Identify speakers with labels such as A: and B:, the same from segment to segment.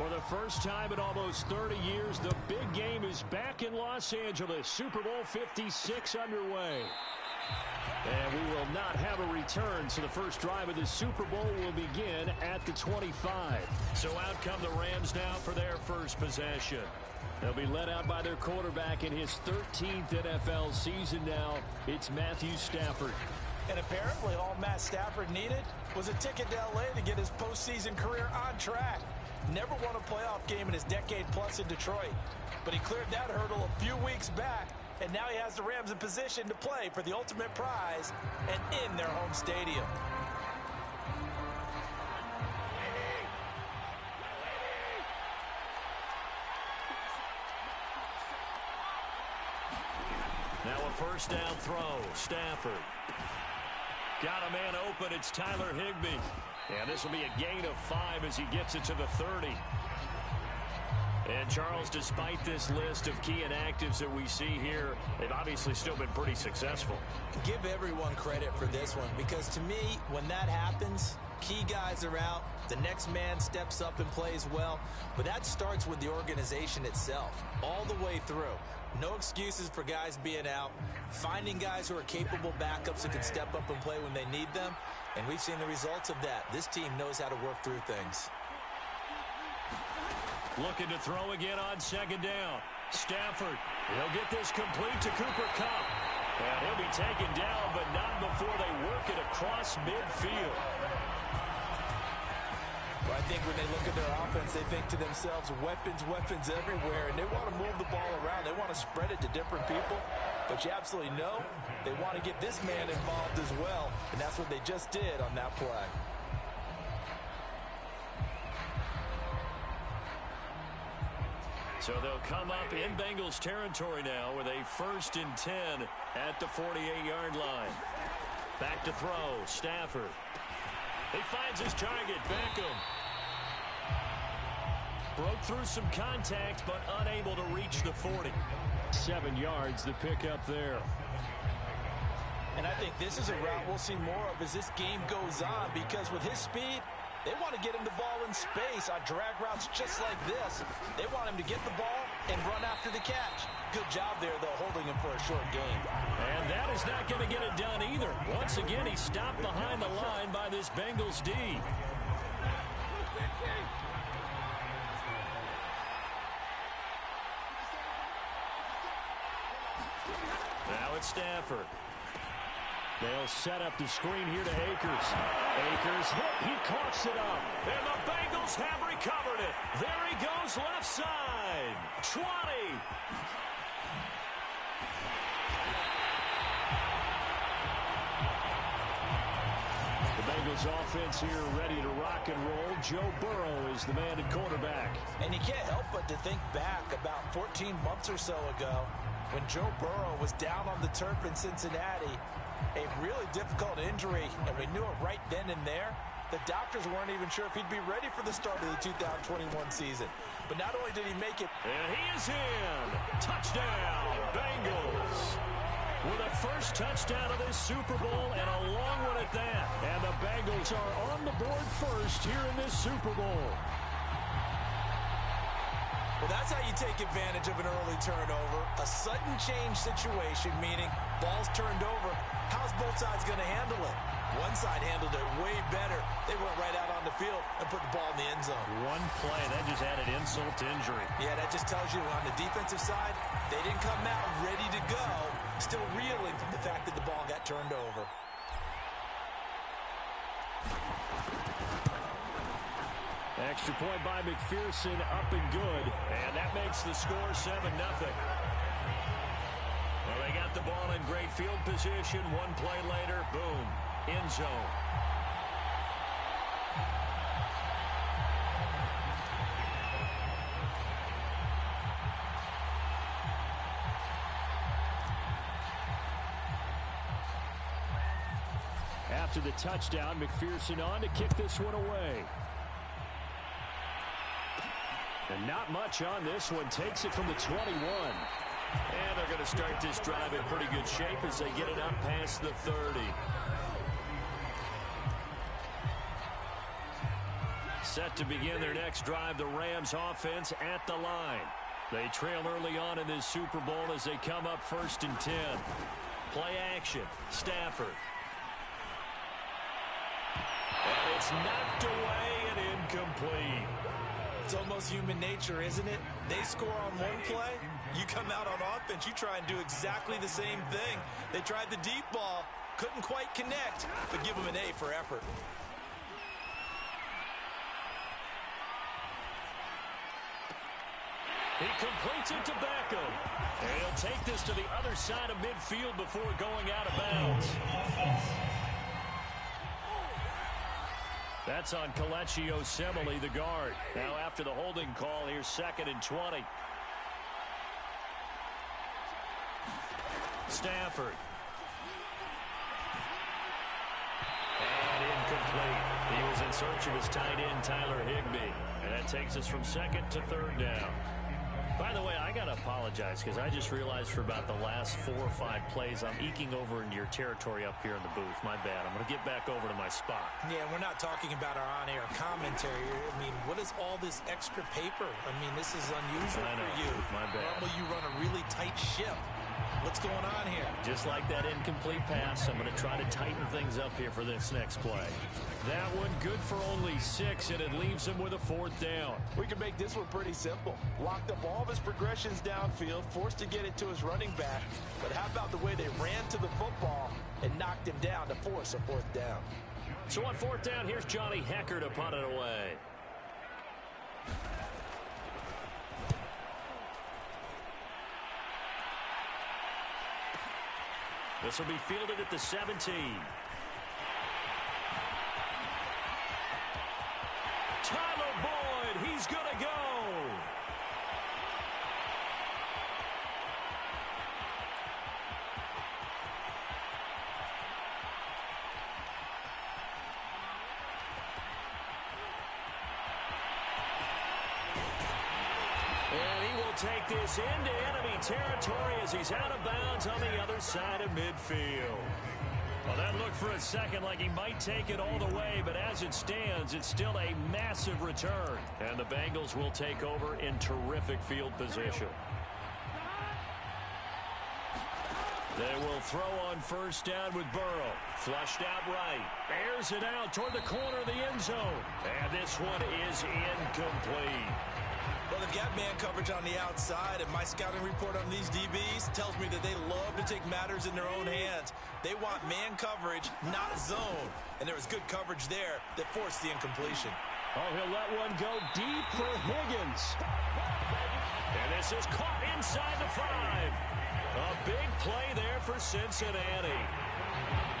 A: For the first time in almost 30 years, the big game is back in Los Angeles. Super Bowl 56 underway. And we will not have a return, so the first drive of the Super Bowl will begin at the 25. So out come the Rams now for their first possession. They'll be led out by their quarterback in his 13th NFL season now. It's Matthew Stafford.
B: And apparently all Matt Stafford needed was a ticket to L.A. to get his postseason career on track. Never won a playoff game in his decade-plus in Detroit. But he cleared that hurdle a few weeks back, and now he has the Rams in position to play for the ultimate prize and in their home stadium.
A: Now a first down throw. Stafford. Got a man open. It's Tyler Higbee. And this will be a gain of 5 as he gets it to the 30. And, Charles, despite this list of key inactives that we see here, they've obviously still been pretty successful.
B: Give everyone credit for this one, because to me, when that happens, key guys are out, the next man steps up and plays well, but that starts with the organization itself, all the way through. No excuses for guys being out, finding guys who are capable backups who can step up and play when they need them, and we've seen the results of that. This team knows how to work through things.
A: Looking to throw again on second down. Stafford, he'll get this complete to Cooper Kupp. And he'll be taken down, but not before they work it across midfield.
B: Well, I think when they look at their offense, they think to themselves, weapons, weapons everywhere, and they want to move the ball around. They want to spread it to different people, but you absolutely know they want to get this man involved as well, and that's what they just did on that play.
A: So they'll come up in Bengals territory now with a 1st and 10 at the 48-yard line. Back to throw. Stafford. He finds his target. Beckham. Broke through some contact, but unable to reach the 40. 7 yards, the pickup there.
B: And I think this is a route we'll see more of as this game goes on, because with his speed, they want to get him the ball in space on drag routes just like this. They want him to get the ball and run after the catch. Good job there, though, holding him for a short game.
A: And that is not going to get it done either. Once again, he's stopped behind the line by this Bengals D. Now it's Stafford. They'll set up the screen here to Akers. Akers hit. He coughs it up. And the Bengals have recovered it. There he goes left side. 20. The Bengals offense here ready to rock and roll. Joe Burrow is the man at quarterback.
B: And you can't help but to think back about 14 months or so ago when Joe Burrow was down on the turf in Cincinnati. A really difficult injury, and we knew it right then and there. The doctors weren't even sure if he'd be ready for the start of the 2021 season. But not only did he make it,
A: and he is in. Touchdown, Bengals. With a first touchdown of this Super Bowl, and a long one at that. And the Bengals are on the board first here in this Super Bowl.
B: Well, that's how you take advantage of an early turnover. A sudden change situation, meaning ball's turned over. How's both sides going to handle it? One side handled it way better. They went right out on the field and put the ball in the end zone.
A: One play, that just added insult to injury.
B: Yeah, that just tells you on the defensive side, they didn't come out ready to go, still reeling from the fact that the ball got turned over.
A: Extra point by McPherson, up and good. And that makes the score 7-0. Well, they got the ball in great field position. One play later, boom, end zone. After the touchdown, McPherson on to kick this one away. And not much on this one. Takes it from the 21. And they're going to start this drive in pretty good shape as they get it up past the 30. Set to begin their next drive, the Rams offense at the line. They trail early on in this Super Bowl as they come up 1st and 10. Play action. Stafford. And it's knocked away and incomplete.
B: It's almost human nature, isn't it? They score on one play. You come out on offense, you try and do exactly the same thing. They tried the deep ball. Couldn't quite connect, but give them an A for effort.
A: He completes it to Beckham. And he'll take this to the other side of midfield before going out of bounds. That's on Kelechi Osemele, the guard. Now after the holding call, here's 2nd and 20. Stafford. And incomplete. He was in search of his tight end, Tyler Higbee. And that takes us from 2nd to 3rd down. By the way, I got to apologize because I just realized for about the last 4 or 5 plays, I'm eking over into your territory up here in the booth. My bad. I'm going to get back over to my spot.
B: Yeah, we're not talking about our on-air commentary. I mean, what is all this extra paper? I mean, this is unusual for you.
A: My bad.
B: Normally you run a really tight ship. What's going on here?
A: Just like that incomplete pass, I'm going to try to tighten things up here for this next play. That one good for only 6, and it leaves him with a 4th down.
C: We can make this one pretty simple. Locked up all of his progressions downfield, forced to get it to his running back. But how about the way they ran to the football and knocked him down to force a 4th down?
A: So on 4th down, here's Johnny Hekker to punt it away. This will be fielded at the 17. Tyler Boyd, he's going to go. And he will take this into enemy territory as he's out of bounds on the other side of midfield. Well, that looked for a second like he might take it all the way, but as it stands, it's still a massive return. And the Bengals will take over in terrific field position. They will throw on 1st down with Burrow. Flushed out right. Airs it out toward the corner of the end zone. And this one is incomplete.
B: Well, they've got man coverage on the outside, and my scouting report on these DBs tells me that they love to take matters in their own hands. They want man coverage, not zone. And there was good coverage there that forced the incompletion.
A: Oh, he'll let one go deep for Higgins. And this is caught inside the 5. A big play there for Cincinnati.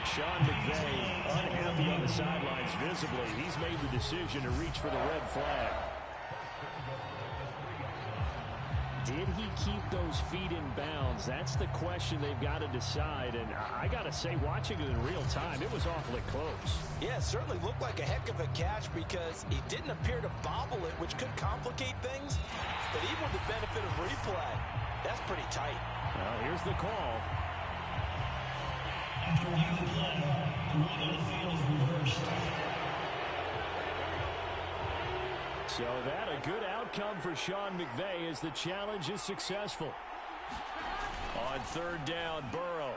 A: Sean McVay unhappy on the sidelines visibly. He's made the decision to reach for the red flag. Did he keep those feet in bounds? That's the question they've got to decide. And I got to say, watching it in real time, it was awfully close.
B: Yeah, it certainly looked like a heck of a catch because he didn't appear to bobble it, which could complicate things. But even with the benefit of replay, that's pretty tight.
A: Well, here's the call.
D: After review play, the right of the field reversed.
A: So that a good outcome for Sean McVay as the challenge is successful. On 3rd down, Burrow.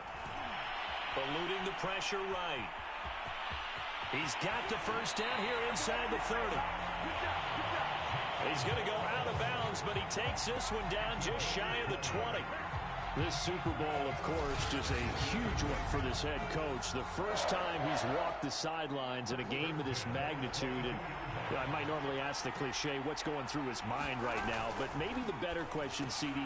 A: Eluding the pressure right. He's got the 1st down here inside the 30. He's going to go out of bounds, but he takes this one down just shy of the 20. This Super Bowl, of course, is a huge one for this head coach. The first time he's walked the sidelines in a game of this magnitude. And I might normally ask the cliche, what's going through his mind right now? But maybe the better question, CD,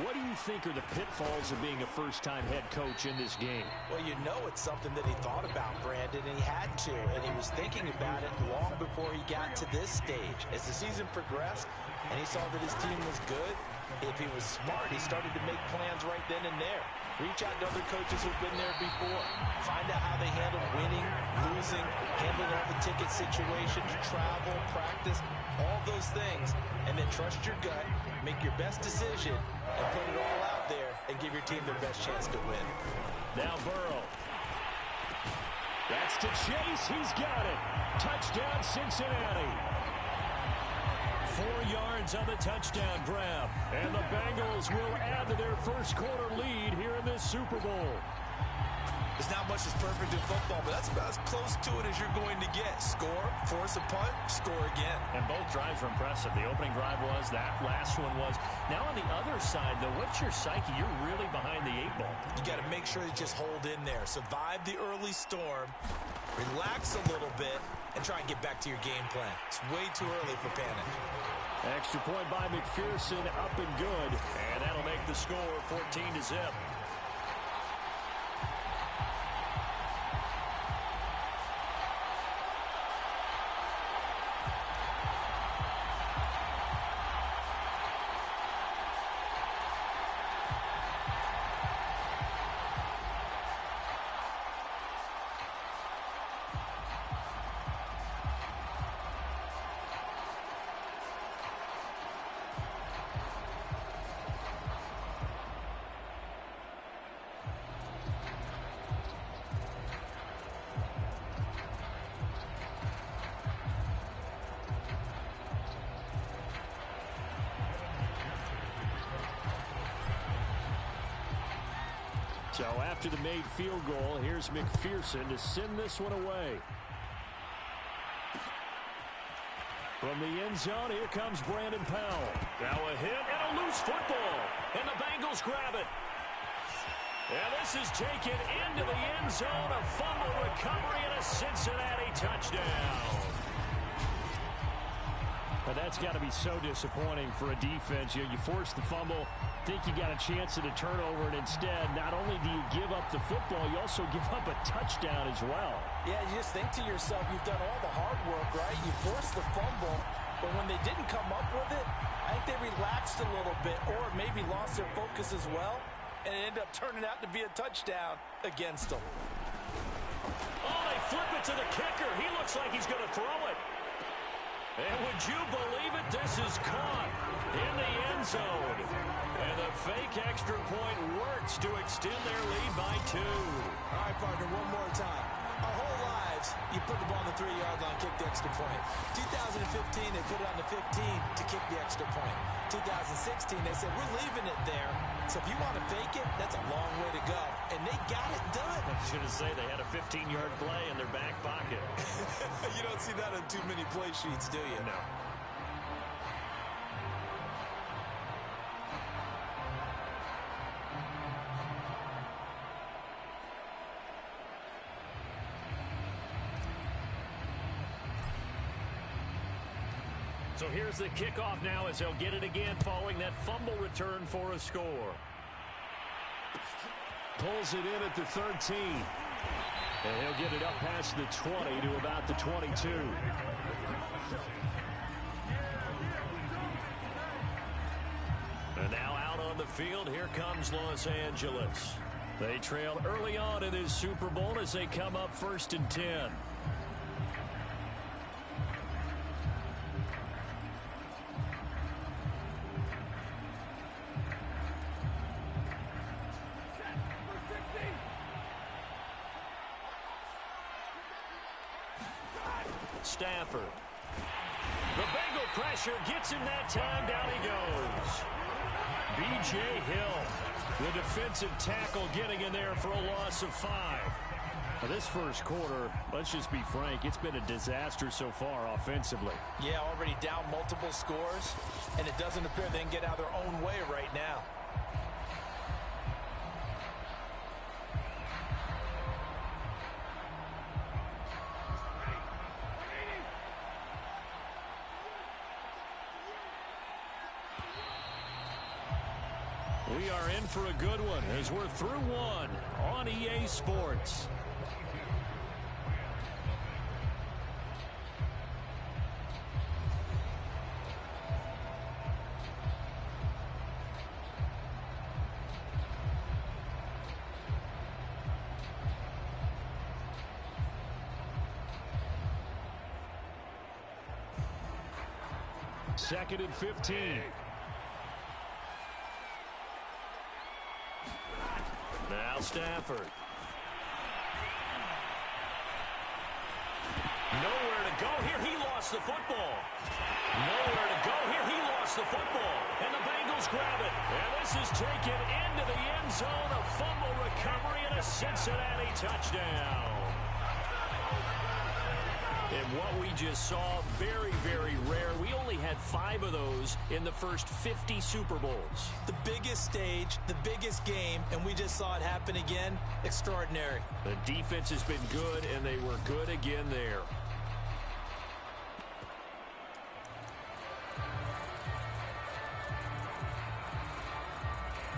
A: what do you think are the pitfalls of being a first-time head coach in this game?
B: Well, you know it's something that he thought about, Brandon, and he had to. And he was thinking about it long before he got to this stage. As the season progressed and he saw that his team was good, if he was smart, he started to make plans right then and there. Reach out to other coaches who've been there before. Find out how they handle winning, losing, handling all the ticket situations, travel, practice, all those things. And then trust your gut, make your best decision, and put it all out there and give your team their best chance to win.
A: Now Burrow. That's to Chase. He's got it. Touchdown, Cincinnati. 4 yards on the touchdown grab. And the Bengals will add to their first quarter lead here in this Super Bowl.
C: There's not much that's perfect in football, but that's about as close to it as you're going to get. Score, force a punt, score again.
A: And both drives were impressive. The opening drive was, that last one was. Now on the other side, though, what's your psyche? You're really behind the 8 ball.
C: You got to make sure you just hold in there. Survive the early storm, relax a little bit, and try and get back to your game plan. It's way too early for panic.
A: Extra point by McPherson, up and good. And that'll make the score 14-0. So after the made field goal, here's McPherson to send this one away. From the end zone, here comes Brandon Powell. Now a hit and a loose football. And the Bengals grab it. And this is taken into the end zone. A fumble recovery and a Cincinnati touchdown. But that's got to be so disappointing for a defense. You force the fumble, think you got a chance at a turnover, and instead, not only do you give up the football, you also give up a touchdown as well.
B: Yeah, you just think to yourself, you've done all the hard work, right? You forced the fumble, but when they didn't come up with it, I think they relaxed a little bit or maybe lost their focus as well, and it ended up turning out to be a touchdown against them.
A: Oh, they flip it to the kicker. He looks like he's going to throw it. And would you believe it? This is caught in the end zone. And the fake extra point works to extend their lead by 2.
B: All right, partner, one more time. Our whole lives, you put the ball on the 3-yard line, kick the extra point. 2015, they put it on the 15 to kick the extra point. 2016, they said, we're leaving it there. So if you want to fake it, that's a long way to go. And they got it done.
A: I was going to say they had a 15-yard play in their back pocket.
C: You don't see that on too many play sheets, do you?
A: No. So here's the kickoff now as they'll get it again following that fumble return for a score. Pulls it in at the 13. And he'll get it up past the 20 to about the 22. And now out on the field, here comes Los Angeles. They trail early on in this Super Bowl as they come up 1st and 10. Stafford. The Bengal pressure gets him that time. Down he goes. B.J. Hill, the defensive tackle, getting in there for a loss of 5. Now this first quarter, let's just be frank, it's been a disaster so far offensively.
B: Yeah, already down multiple scores, and it doesn't appear they can get out of their own way right now.
A: We are in for a good one as we're through one on EA Sports. Second and 15. Now Stafford. Nowhere to go here. He lost the football. Nowhere to go the football, and the Bengals grab it. And this is taken into the end zone. A fumble recovery and a Cincinnati touchdown. And what we just saw, very, very rare. We only had 5 of those in the first 50 Super Bowls.
B: The biggest stage, the biggest game, and we just saw it happen again. Extraordinary.
A: The defense has been good, and they were good again there.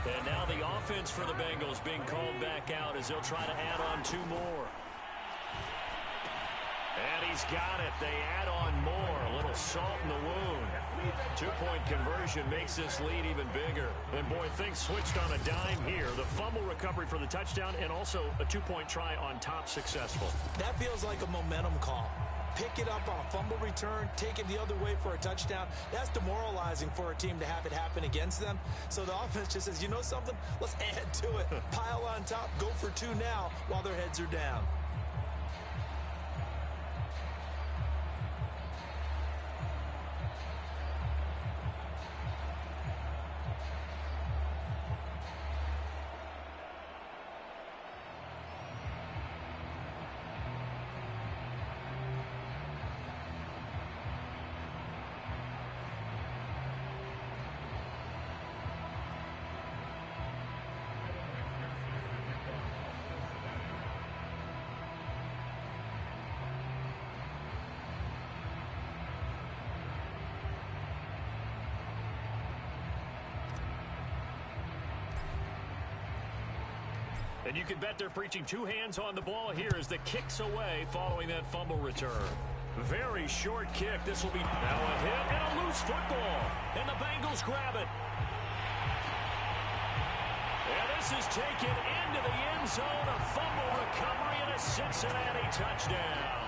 A: And now the offense for the Bengals being called back out as they'll try to add on 2 more. And he's got it. They add on more. A little salt in the wound. 2-point conversion makes this lead even bigger. And, boy, things switched on a dime here. The fumble recovery for the touchdown and also a 2-point try on top successful.
B: That feels like a momentum call. Pick it up on a fumble return, take it the other way for a touchdown. That's demoralizing for a team to have it happen against them. So the offense just says, you know something? Let's add to it. Pile on top, go for 2 now while their heads are down.
A: And you can bet they're preaching 2 hands on the ball here as the kick's away following that fumble return. Very short kick. This will be now a hit and a loose football. And the Bengals grab it. And this is taken into the end zone. A fumble recovery and a Cincinnati touchdown.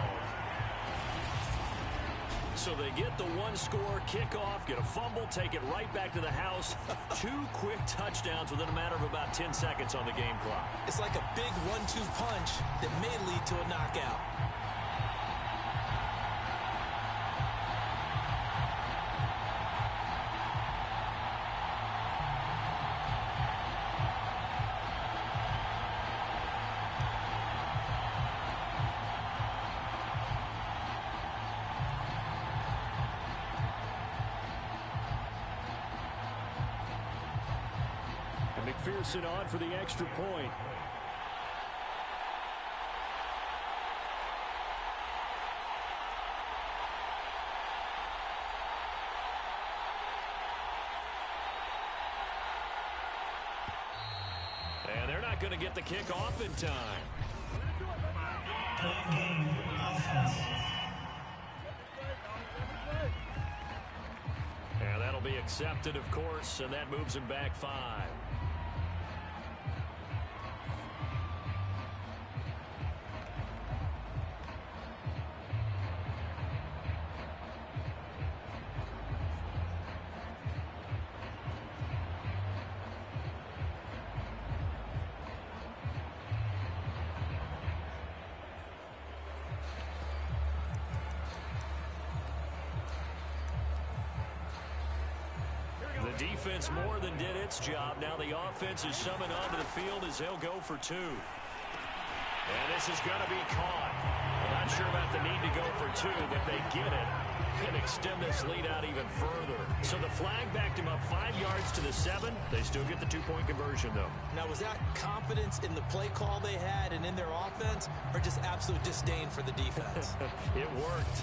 A: So they get the 1-score kickoff, get a fumble, take it right back to the house. 2 quick touchdowns within a matter of about 10 seconds on the game clock.
B: It's like a big 1-2 punch that may lead to a knockout.
A: McPherson on for the extra point. And they're not going to get the kick off in time.
D: Game offense.
A: And that'll be accepted, of course, and that moves him back 5. Defense more than did its job. Now the offense is summoned onto the field as they'll go for 2. And this is going to be caught. I'm not sure about the need to go for 2, but they get it and extend this lead out even further. So the flag backed him up 5 yards to the 7. They still get the 2-point conversion, though.
B: Now, was that confidence in the play call they had and in their offense, or just absolute disdain for the defense?
A: It worked.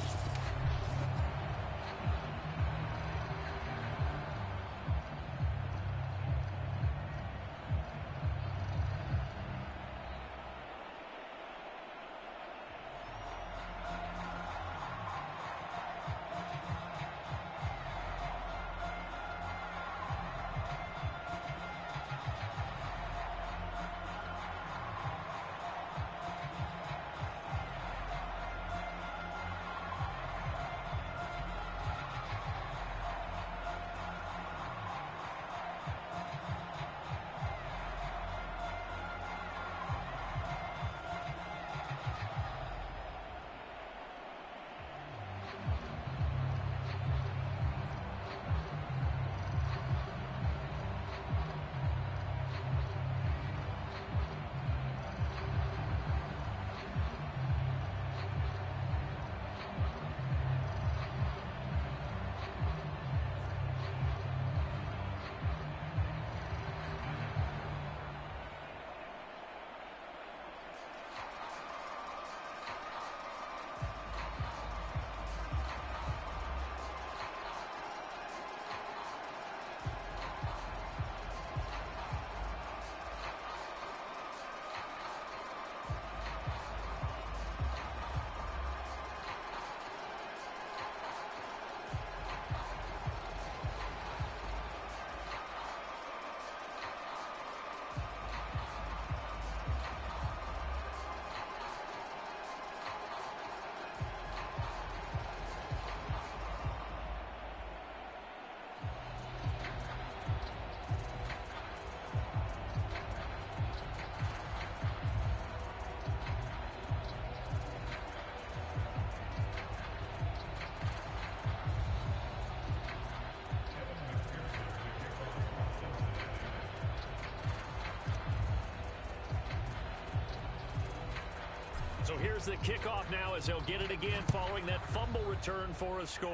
A: So here's the kickoff now as they'll get it again following that fumble return for a score.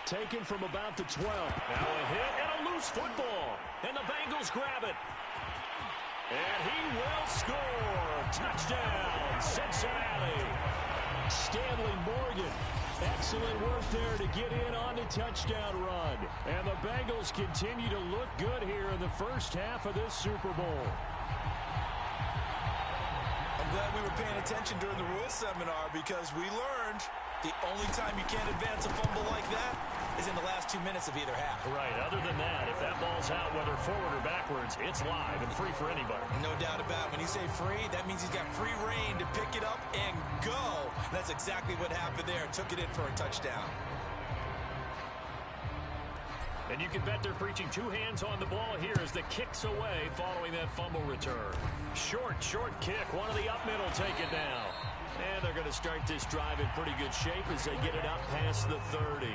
A: Taken from about the 12. Now a hit and a loose football. And the Bengals grab it. And he will score. Touchdown, Cincinnati. Stanley Morgan. Excellent work there to get in on the touchdown run. And the Bengals continue to look good here in the first half of this Super Bowl.
C: I'm glad we were paying attention during the rules seminar because we learned the only time you can't advance a fumble like that is in the last 2 minutes of either half.
A: Right. Other than that, if that ball's out, whether forward or backwards, it's live and free for anybody.
C: No doubt about it. When you say free, that means he's got free reign to pick it up and go. That's exactly what happened there. Took it in for a touchdown.
A: And you can bet they're preaching two hands on the ball here as the kick's away following that fumble return. Short kick. One of the up middle take it now. And they're going to start this drive in pretty good shape as they get it up past the 30.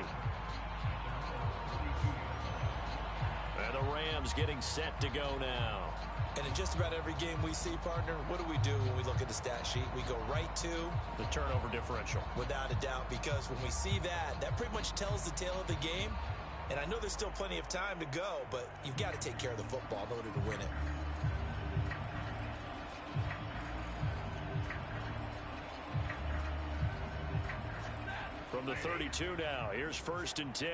A: And the Rams getting set to go now.
C: And in just about every game we see, partner, what do we do when we look at the stat sheet? We go right to
A: the turnover differential.
C: Without a doubt, because when we see that, that pretty much tells the tale of the game. And I know there's still plenty of time to go, but you've got to take care of the football in order to win it.
A: From the 32 now, here's 1st and 10.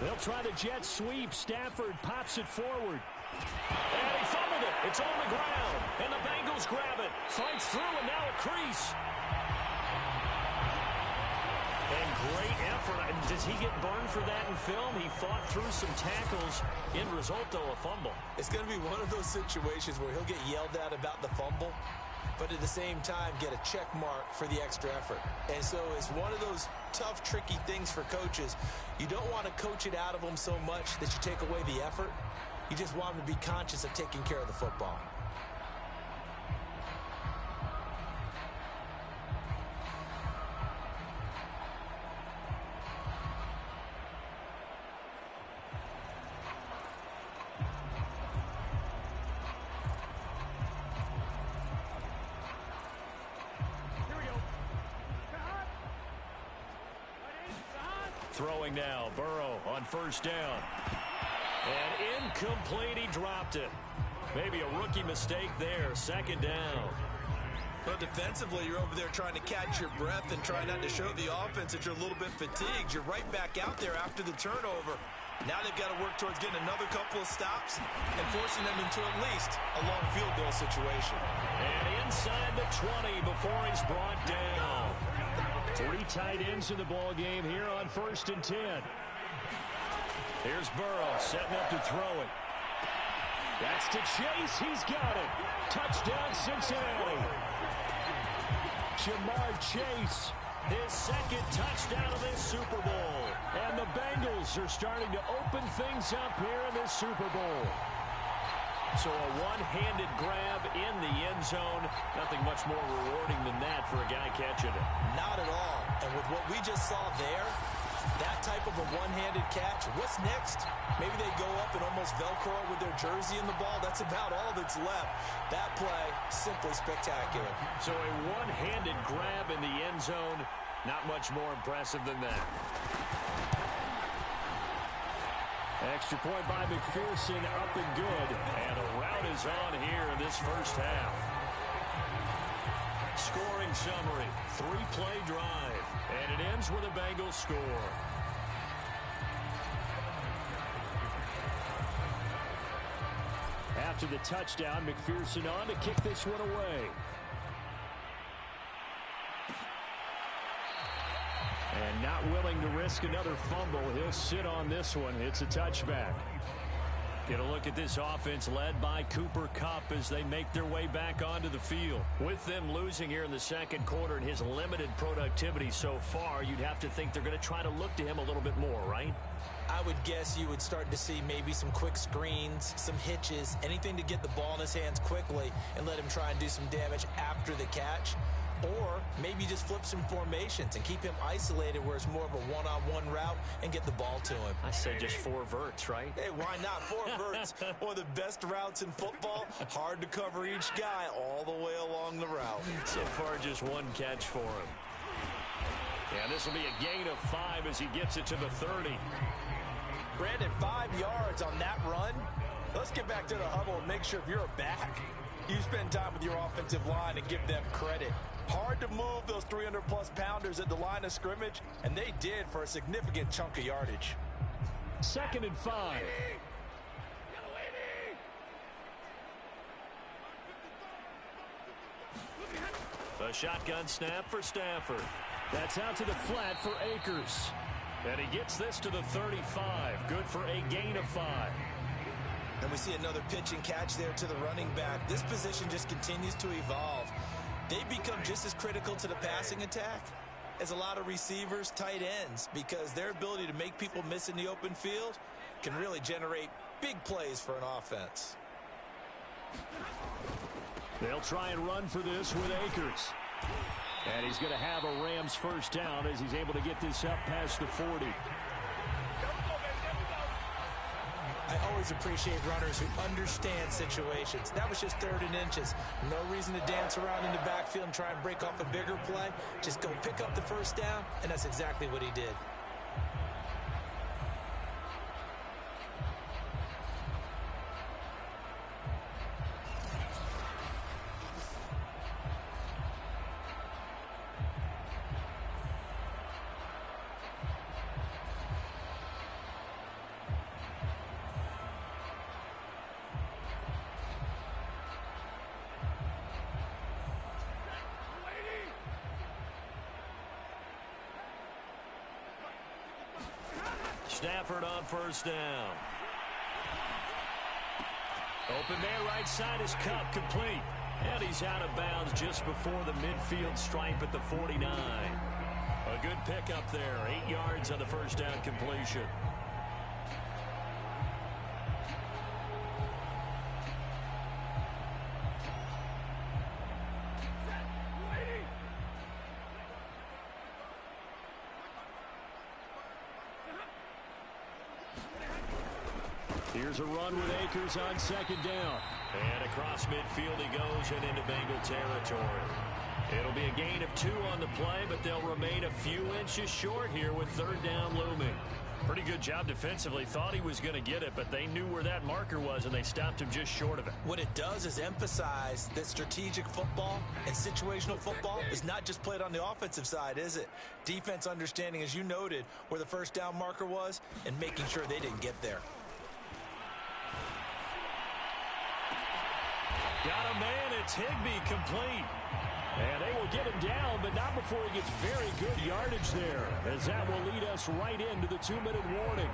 A: They'll try the jet sweep. Stafford pops it forward. And he fumbled it. It's on the ground. And the Bengals grab it. Fights through and now a crease. And great effort. Does he get burned for that in film? He fought through some tackles. End result, though, a fumble.
C: It's going to be one of those situations where he'll get yelled at about the fumble, but at the same time get a check mark for the extra effort. And so it's one of those tough, tricky things for coaches. You don't want to coach it out of them so much that you take away the effort. You just want them to be conscious of taking care of the football.
A: Throwing now, Burrow on 1st down. And incomplete, he dropped it. Maybe a rookie mistake there, 2nd down.
C: But defensively, you're over there trying to catch your breath and try not to show the offense that you're a little bit fatigued. You're right back out there after the turnover. Now they've got to work towards getting another couple of stops and forcing them into at least a long field goal situation.
A: And inside the 20 before he's brought down. 3 tight ends in the ball game here on 1st and 10. Here's Burrow setting up to throw it. That's to Chase. He's got it. Touchdown, Cincinnati. Jamar Chase, his 2nd touchdown of this Super Bowl. And the Bengals are starting to open things up here in this Super Bowl. So a one-handed grab in the end zone. Nothing much more rewarding than that for a guy catching it.
C: Not at all. And with what we just saw there, that type of a one-handed catch, what's next? Maybe they go up and almost Velcro with their jersey in the ball. That's about all that's left. That play, simply spectacular.
A: So a one-handed grab in the end zone. Not much more impressive than that. Extra point by McPherson, up and good. And a rout is on here in this first half. Scoring summary, 3-play drive. And it ends with a Bengals score. After the touchdown, McPherson on to kick this one away. And not willing to risk another fumble. He'll sit on this one. It's a touchback. Get a look at this offense led by Cooper Kupp as they make their way back onto the field. With them losing here in the 2nd quarter and his limited productivity so far, you'd have to think they're going to try to look to him a little bit more, right?
C: I would guess you would start to see maybe some quick screens, some hitches, anything to get the ball in his hands quickly and let him try and do some damage after the catch. Or maybe just flip some formations and keep him isolated where it's more of a one-on-one route and get the ball to him.
A: I say just 4 verts, right?
C: Hey, why not? 4 verts, one of the best routes in football. Hard to cover each guy all the way along the route.
A: So far, just 1 catch for him. And this will be a gain of 5 as he gets it to the 30.
C: Brandon, 5 yards on that run. Let's get back to the huddle and make sure if you're a back, you spend time with your offensive line and give them credit. Hard to move those 300-plus pounders at the line of scrimmage, and they did for a significant chunk of yardage.
A: 2nd and 5. A shotgun snap for Stafford. That's out to the flat for Akers. And he gets this to the 35. Good for a gain of 5.
C: And we see another pitch and catch there to the running back. This position just continues to evolve. They become just as critical to the passing attack as a lot of receivers, tight ends, because their ability to make people miss in the open field can really generate big plays for an offense.
A: They'll try and run for this with Akers. And he's going to have a Rams first down as he's able to get this up past the 40.
C: I always appreciate runners who understand situations. That was just 3rd and inches. No reason to dance around in the backfield and try and break off a bigger play. Just go pick up the first down, and that's exactly what he did.
A: Stafford on first down. Open man right side is Cup, complete. And he's out of bounds just before the midfield stripe at the 49. A good pickup there. 8 yards on the first down completion. Here's a run with Akers on 2nd down. And across midfield he goes and into Bengal territory. It'll be a gain of 2 on the play, but they'll remain a few inches short here with 3rd down looming. Pretty good job defensively. Thought he was going to get it, but they knew where that marker was, and they stopped him just short of it.
C: What it does is emphasize that strategic football and situational football is not just played on the offensive side, is it? Defense understanding, as you noted, where the first down marker was and making sure they didn't get there.
A: Got a man, it's Higbee, complete. And they will get him down, but not before he gets very good yardage there, as that will lead us right into the 2-minute warning.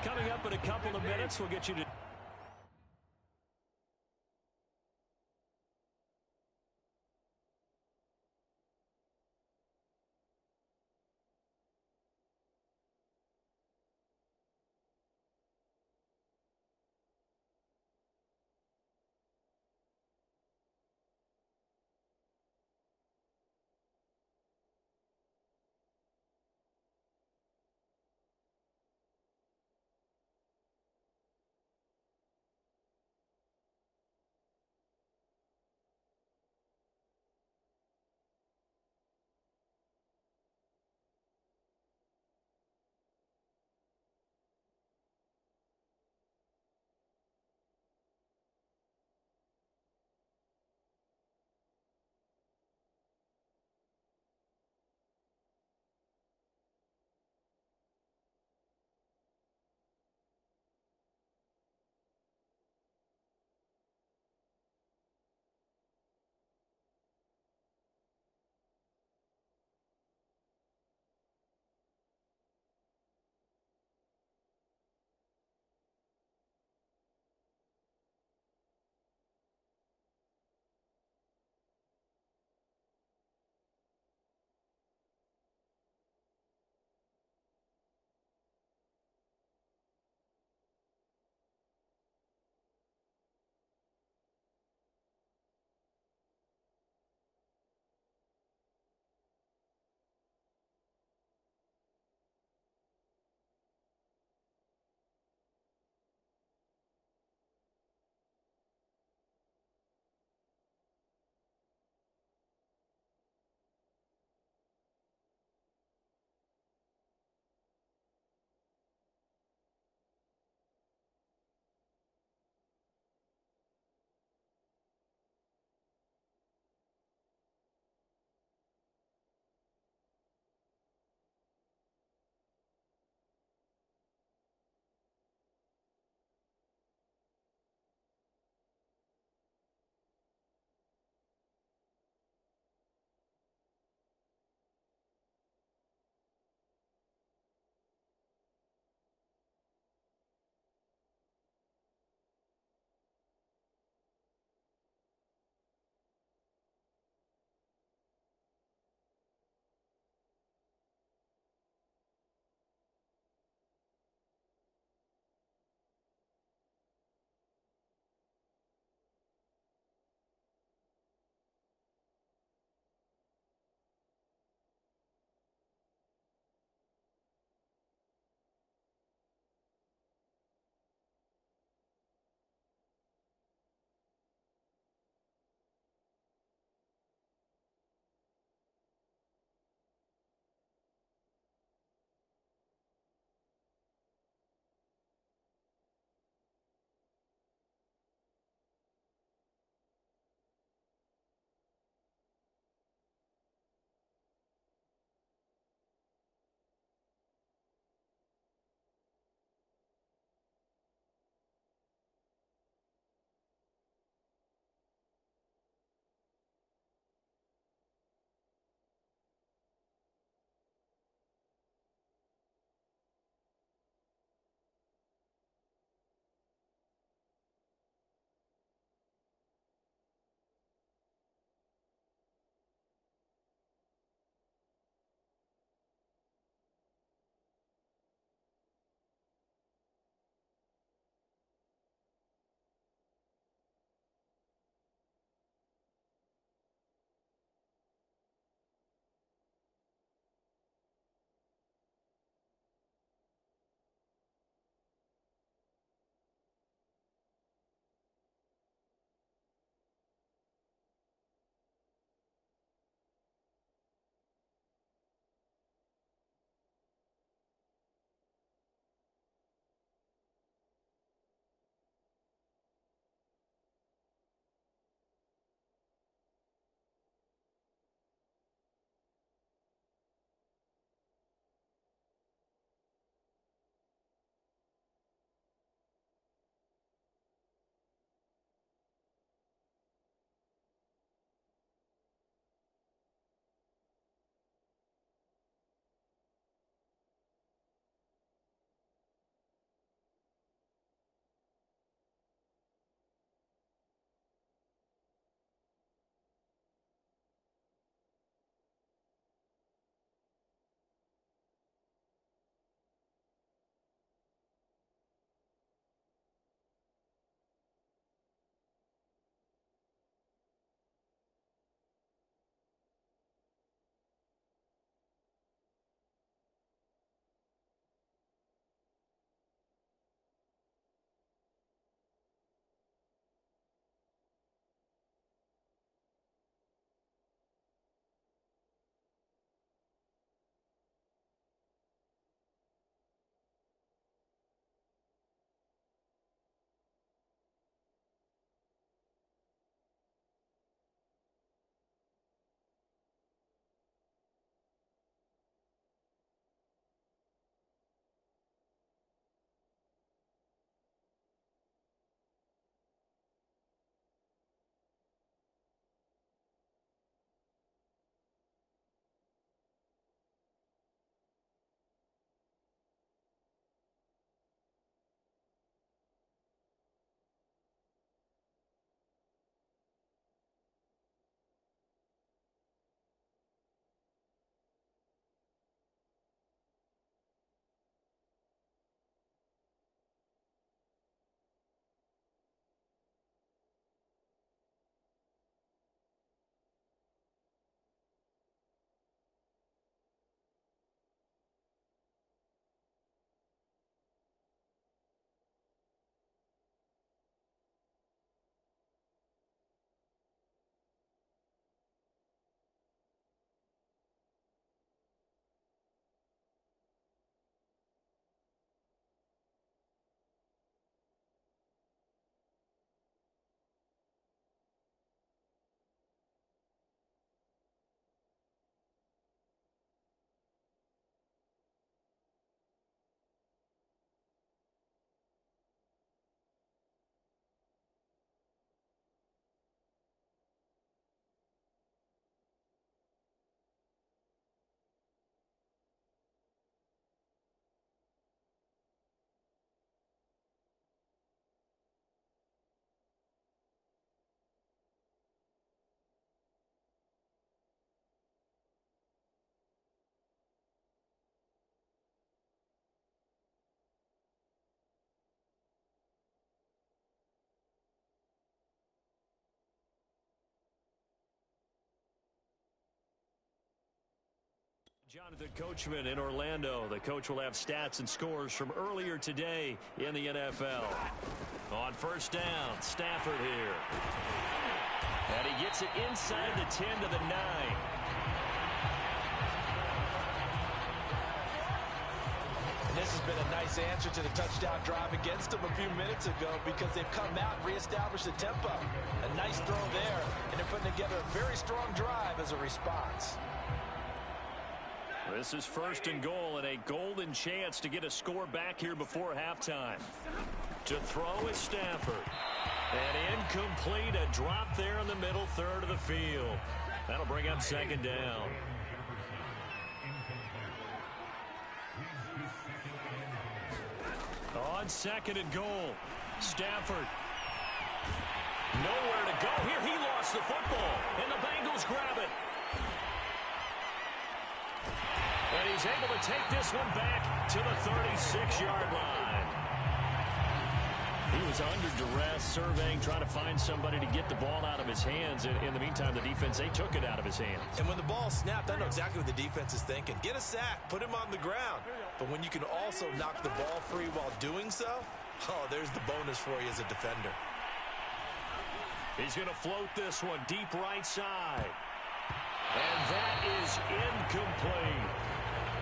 A: Coming up in a couple of minutes, we'll get you to Jonathan Coachman in Orlando. The coach will have stats and scores from earlier today in the NFL. On first down, Stafford here. And he gets it inside the 10 to the 9.
C: And this has been a nice answer to the touchdown drive against them a few minutes ago because they've come out and reestablished the tempo. A nice throw there, and they're putting together a very strong drive as a response.
A: This is first and goal and a golden chance to get a score back here before halftime. To throw is Stafford. And incomplete, a drop there in the middle third of the field. That'll bring up second down. On second and goal, Stafford. Nowhere to go here. He lost the football, and the Bengals grab it. And he's able to take this one back to the 36-yard line. He was under duress, surveying, trying to find somebody to get the ball out of his hands. In the meantime, the defense, they took it out of his hands.
C: And when the ball snapped, I know exactly what the defense is thinking. Get a sack, put him on the ground. But when you can also knock the ball free while doing so, oh, there's the bonus for you as a defender.
A: He's going to float this one deep right side. And that is incomplete.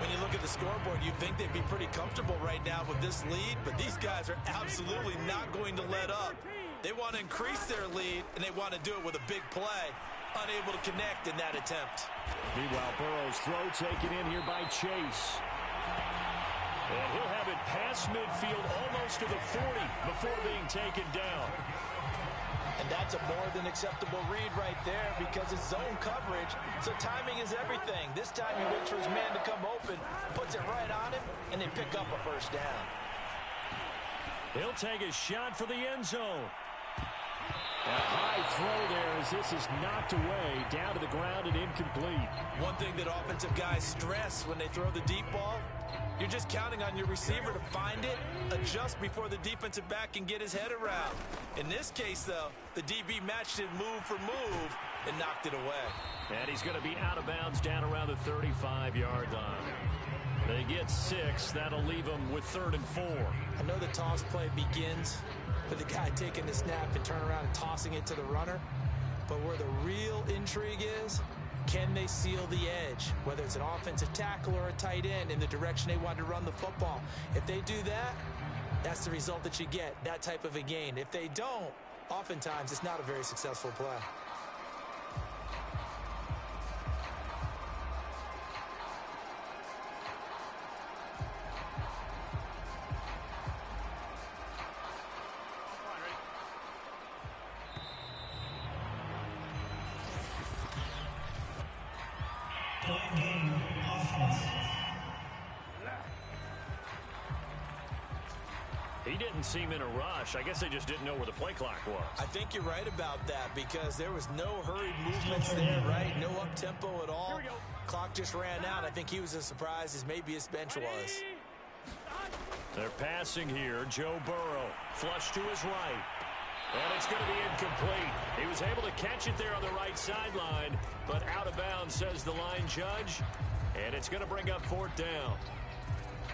C: When you look at the scoreboard, you'd think they'd be pretty comfortable right now with this lead, but these guys are absolutely not going to let up. They want to increase their lead, and they want to do it with a big play. Unable to connect in that attempt.
A: Meanwhile, Burrow's throw taken in here by Chase. And he'll have it past midfield almost to the 40 before being taken down.
C: And that's a more than acceptable read right there because it's zone coverage, so timing is everything. This time he waits for his man to come open, puts it right on him, and they pick up a first down.
A: He'll take a shot for the end zone. A high throw there as this is knocked away, down to the ground and incomplete.
C: One thing that offensive guys stress when they throw the deep ball, you're just counting on your receiver to find it, adjust before the defensive back can get his head around. In this case, though, the DB matched it move for move and knocked it away.
A: And he's going to be out of bounds down around the 35-yard line. They get 6. That'll leave them with 3rd and 4.
C: I know the toss play begins with the guy taking the snap and turn around and tossing it to the runner. But where the real intrigue is, can they seal the edge, whether it's an offensive tackle or a tight end in the direction they want to run the football? If they do that, that's the result that you get, that type of a gain. If they don't, oftentimes it's not a very successful play.
A: He didn't seem in a rush. I guess they just didn't know where the play clock was.
C: I think you're right about that because there was no hurried movements there, right? No up-tempo at all. Clock just ran out. I think he was as surprised as maybe his bench was.
A: They're passing here. Joe Burrow, flush to his right. And it's going to be incomplete. He was able to catch it there on the right sideline, but out of bounds, says the line judge. And it's going to bring up 4th down.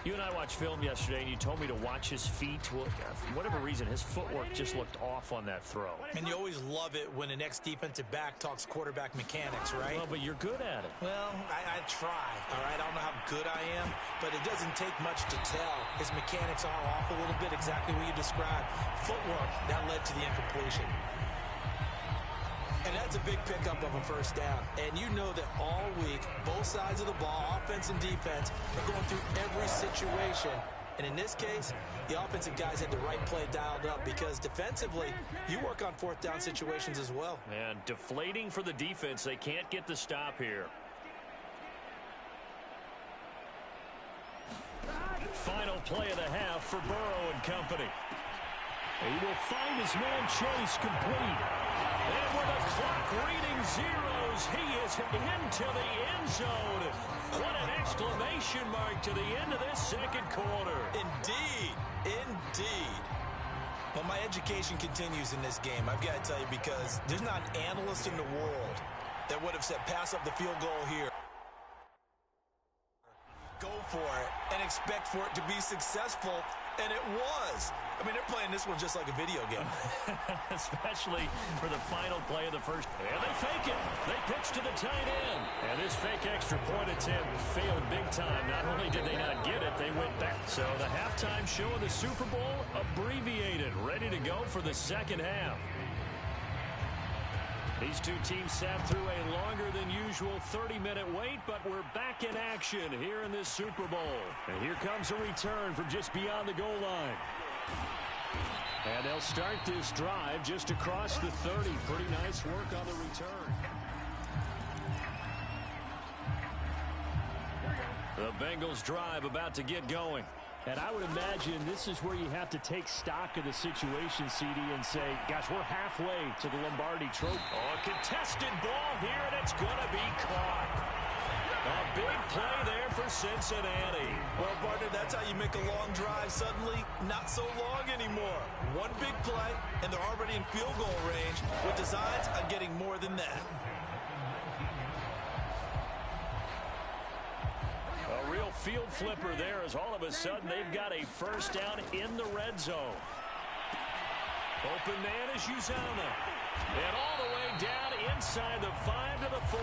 A: You and I watched film yesterday, and you told me to watch his feet. Well, for whatever reason, his footwork just looked off on that throw.
C: And you always love it when an ex-defensive back talks quarterback mechanics, right?
A: Well, but you're good at it.
C: Well, I try, all right? I don't know how good I am, but it doesn't take much to tell. His mechanics are off a little bit, exactly what you described. Footwork, that led to the incompletion. And that's a big pickup of a first down. And you know that all week, both sides of the ball, offense and defense, are going through every situation. And in this case, the offensive guys had the right play dialed up because defensively, you work on 4th down situations as well.
A: And deflating for the defense. They can't get the stop here. Final play of the half for Burrow and company. He will find his man Chase complete. And with the clock reading zeros, he is into the end zone. What an exclamation mark to the end of this second quarter.
C: Indeed. Indeed. Well, my education continues in this game, I've got to tell you, because there's not an analyst in the world that would have said pass up the field goal here. for it and expect for it to be successful, and it was. I mean, they're playing this one just like a video game.
A: Especially for the final play of the first. And they fake it. They pitch to the tight end. And this fake extra point attempt failed big time. Not only did they not get it, they went back. So the halftime show of the Super Bowl abbreviated, ready to go for the second half. These two teams sat through a longer than usual 30-minute wait, but we're back in action here in this Super Bowl. And here comes a return from just beyond the goal line. And they'll start this drive just across the 30. Pretty nice work on the return. The Bengals drive about to get going. And I would imagine this is where you have to take stock of the situation, CD, and say, gosh, we're halfway to the Lombardi Trophy. Oh, a contested ball here, and it's going to be caught. A big play there for Cincinnati.
C: Well, partner, that's how you make a long drive suddenly not so long anymore. One big play, and they're already in field goal range with designs on getting more than that.
A: A real field flipper there as all of a sudden they've got a first down in the red zone. Open man is Uzama. And all the way down inside the 5 to the 4.